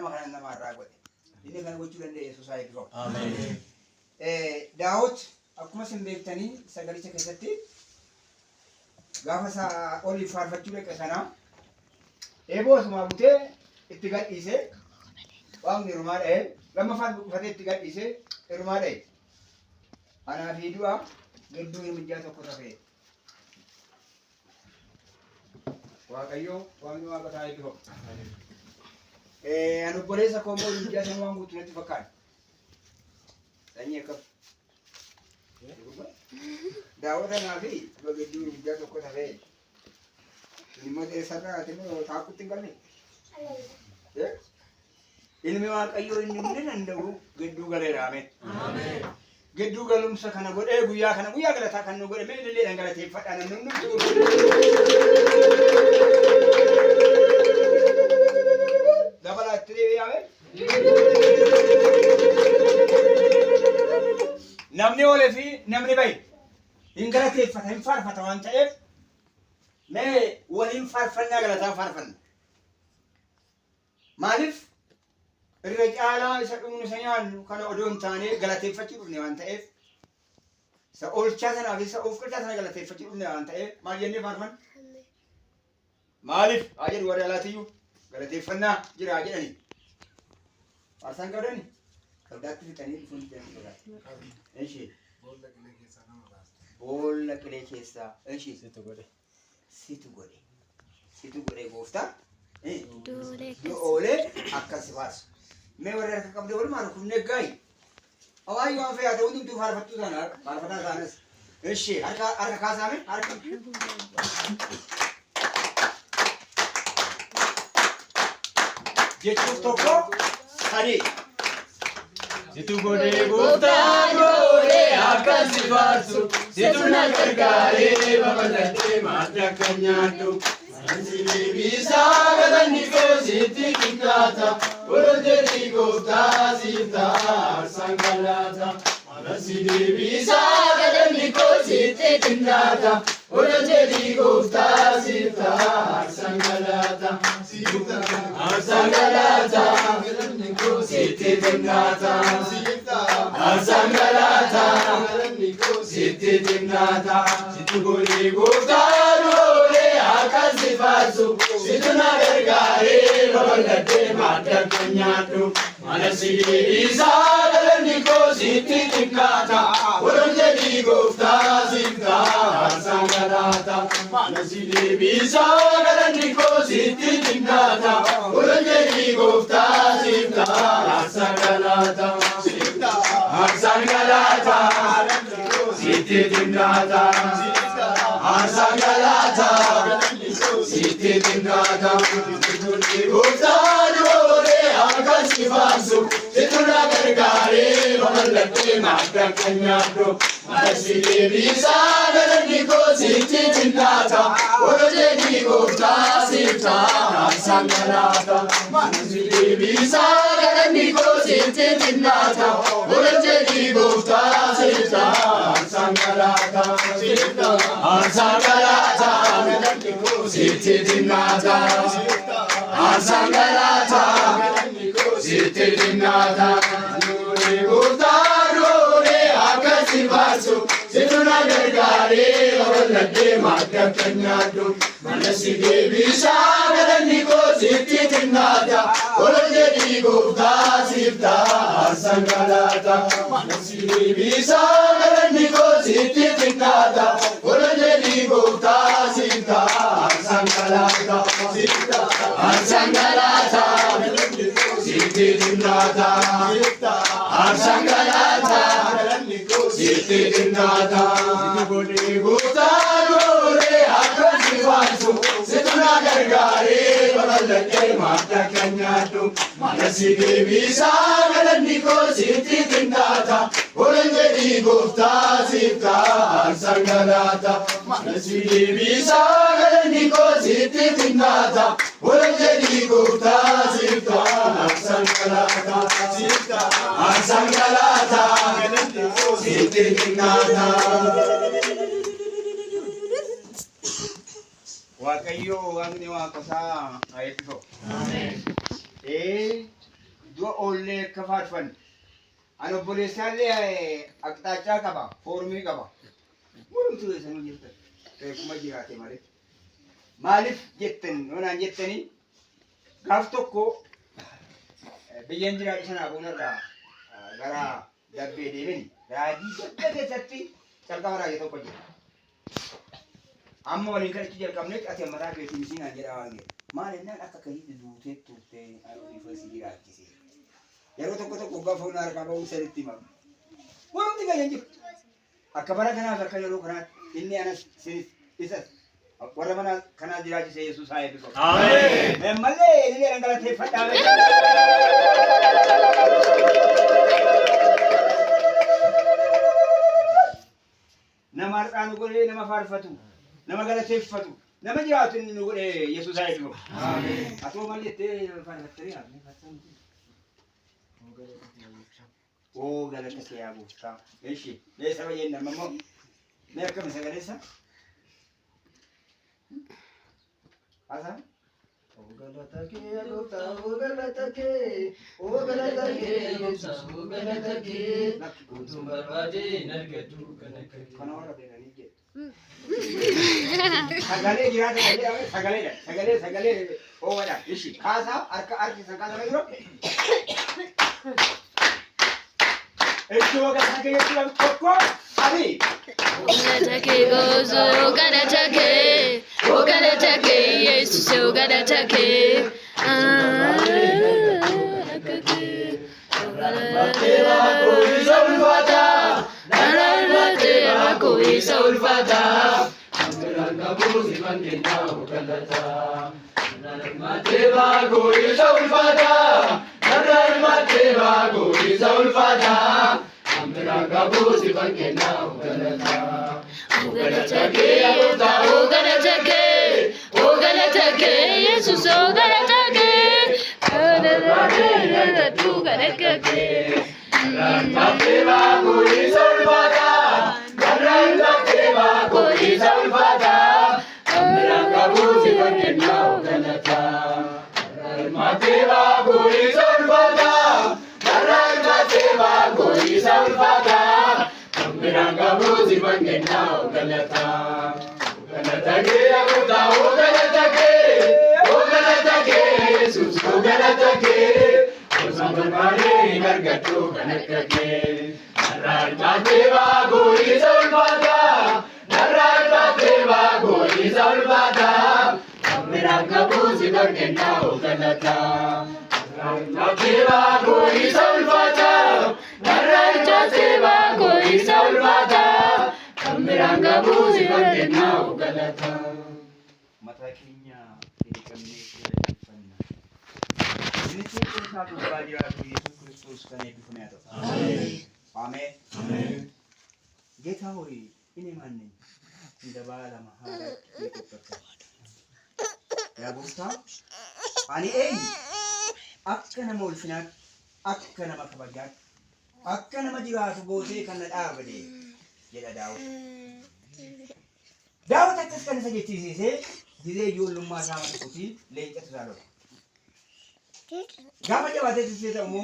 kanuma kana nama irraa godhe. Inni kana gochuu danda'e Yesuus haa eebbifamu. Ameen. Daawit akkuma isin beektanii sagalicha keessatti gaafa isaa olii faarfachuu dhaqe sana eeboo asuma butee itti gadhiise waaqni hirumaa dha'e lammaffaan buqqifatee itti gadhiise hirumaa dha'e. Anaa fi du'a gidduu hirmijjaa tokko tafee. Waaqayyo waaqni waaqa haa eebbifamu. Ani obboleessa koo immoo hirmijjaa sana waan guutuu natti fakkaata. Sanyii akkam. Daawwata naa fi gidduu hirmijjaa tokko tafee. Immoo sarara ati immoo taakutti hin galne. Ilmi waaqayyo inni hundi danda'u gidduu galeera. Ameen. Gidduu galumsa kana godhee guyyaa kana guyyaa galataa kan nu godhe mee illee dhangalateeffadhaa namni hundi dabalaa itti deebi'ame. Namni oolee fi namni bahe hin galateeffata hin faarfata waan ta'eef mee waliin faarfannaa galataa faarfanna. Maaliif? Irra caalaa isa dhumnu isa nyaannu kana odoon taanee galateeffachuu dhufne waan ta'eef isa oolchaa sanaa fi isa of qircaa sana galateeffachuu dhufne waan ta'eef maal jennee faarfanna? Maaliif? Haa jedhu warri alaatiyyuu galateeffannaa jira haa jedhani. Faarsaan qabdani? Qabdaatti fixanii dhufuun jedhamu. Ishee. Boolla qilee keessaa. Ishee. Situ godhe. Situ godhe. Situ godhe gooftaa. Oolee akkas faarsu. Mee warri harka qabdee wal maalu kun neggaay. Awaayyoo waan fe'aa ta'uu hundumtuu faarfattuu sana faarfataa isaanis. Ishee harka kaasaame harka. Jechuuf tokko sadii. Situ godhee gooftaan oolee akkas faarsu. Situ na gargaaree babal'atee maadda akka nyaadhu. Bisa galanni koositti kikaata olojeri goofta sita sangalata Alasidi bisa galanni koositti kikaata olojeri goofta sita sangalata sangalata galanni koositti kikaata sangalata galanni koositti kikaata situ godhee goofta akasi faarsu situ na gargaaree babal'atee maadda akka nyaadhu Alasidi bisa galanni koositti kikaata olojeri goofta sita sangalata Alasidi bisa galanni koositti kikaata olojeri goofta sita sangalata sangalata sitti kikaata sangalata sitti kikaata gooftaan oolee akkas faarsu situ na gargaaree babal'atee maadda akka nyaadhu Alasidi bisa galanni koositti kikaata olojeri goofta sita sangalata Alasidi bisa galanni koositti kikaata olojeri goofta sita sangalata sangalata sitti kikaata sangalata sitti kikaata gooftaan oolee akkas faarsu situ na gargaaree babal'atee maadda akka nyaadhu Alasidi bisa galanni koositti kikaata olojeri goofta sita sangalata Alasidi bisa galanni koositti kikaata olojeri goofta sita sangalata sangalata sitti kikaata sangalata sitti kikaata gooftaan oolee akkas faarsu situ na gargaaree babal'atee maadda akka nyaadhu Alasidi bisa galanni koositti kikaata olojeri goofta sita sangalata Alasidi bisa galanni koositti kikaata olojeri goofta sita sangalata sangalata sitti kikaata. Waaqayyo waaqni waaqa isaa haa eebbifamu. Ameen. dua olle kafaatfan ano obboleessaallee aqxaachaa qaba foormii qaba mulumtu sanuu jirtan reefuma jiraate malee maaliif jettan yoonaan jettanii gaaf tokko biyyan jiraate sanaa boonarraa gara dabbee deemini raajii gadda keessatti calqaba raajii tokko jira amma waliin kadhachuu jalqabnetti ati ammataa keetiin siinaan jedhaa waan jedhe maal ennaan akka kahiitti duutee turtee ifa si jiraachise yeroo tokko gaafa humna harkaa ba'uu sanitti himamu wanumti gayyan jiru akka bara kanaaf akka yeroo kanaatti inni anas sinis isas warra mana kanaa jiraachise Yesuus haa eebbifamu. Ameen. Malee inni dhangalateeffadhaa. Nama harkaan godhee nama faarfatu nama galateeffatu nama jiraatu inni nu godhee Yesuus haa eebbifamu. Ameen. Atoo maal jettee faarfattanii haasni faarfamti. Oo galata kee yaa gooftaa. Eeshi mee saba jennaan ammoo mee akkami sagaleessa? Asa? Ogalata ke gooftaa ogalata ke Yesuus ogalata ke utuu barbaadeen argatu kana kee. Kana warra beekanii jedhu. Sagalee jiraata jedhame sagalee oowwadha. Eeshi kaasaa harki san kaasaa jiru. Iddoo galata kee jechuudha tokko abi. Ogalata ke gozo ogalata ke Yesus ogalata ke ogalata ke Yesus ogalata ke Mata keenya deebiifannee fudhachuufanna. Inni keessaa gubbaa jiraatu Yesuus Kiristoos kan eebbifamu haa ta'u. Ameen. Ameen. ጌታ ሆይ እኔ ማን ነኝ እንደ ባለማ ሀረግ የቆጠርከው ያ ጎፍታ አኒ ኤኝ አከነ ሞልፍናት አከነ መከበጃት አከነ መጅራቱ ቦቴ ከነ ዳበዴ የዳዳው ዳውት ተከስከነ ሰጀቲሲሴ ጊዜ ይሁሉማ ሳማጥኩቲ ለእንጨት ሳለው ጋመ ጀባቴ ሲሰሙ